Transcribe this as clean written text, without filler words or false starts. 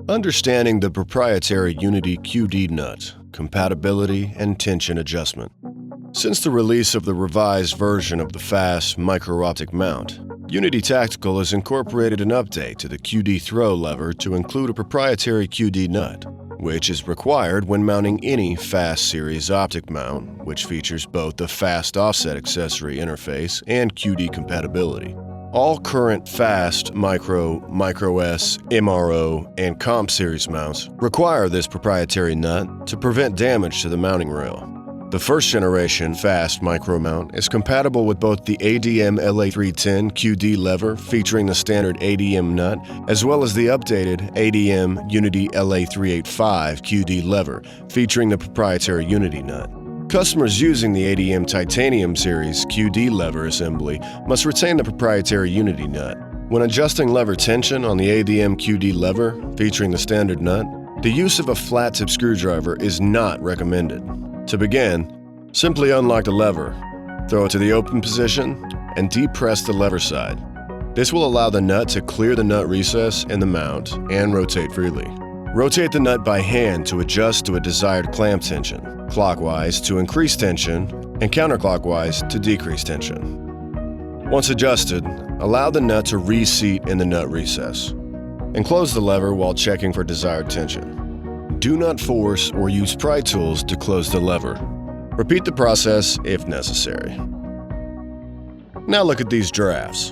Understanding the proprietary Unity QD nut, compatibility, and tension adjustment. Since the release of the revised version of the FAST micro-optic mount, Unity Tactical has incorporated an update to the QD throw lever to include a proprietary QD nut, which is required when mounting any FAST series optic mount, which features both the FAST offset accessory interface and QD compatibility. All current FAST Micro, Micro S, MRO, and Comp series mounts require this proprietary nut to prevent damage to the mounting rail. The first generation FAST Micro mount is compatible with both the ADM LA310 QD lever featuring the standard ADM nut, as well as the updated ADM Unity LA385 QD lever featuring the proprietary Unity nut. Customers using the ADM Titanium Series QD lever assembly must retain the proprietary Unity nut. When adjusting lever tension on the ADM QD lever, featuring the standard nut, the use of a flat-tip screwdriver is not recommended. To begin, simply unlock the lever, throw it to the open position, and depress the lever side. This will allow the nut to clear the nut recess in the mount and rotate freely. Rotate the nut by hand to adjust to a desired clamp tension, clockwise to increase tension, and counterclockwise to decrease tension. Once adjusted, allow the nut to reseat in the nut recess, and close the lever while checking for desired tension. Do not force or use pry tools to close the lever. Repeat the process if necessary. Now look at these giraffes.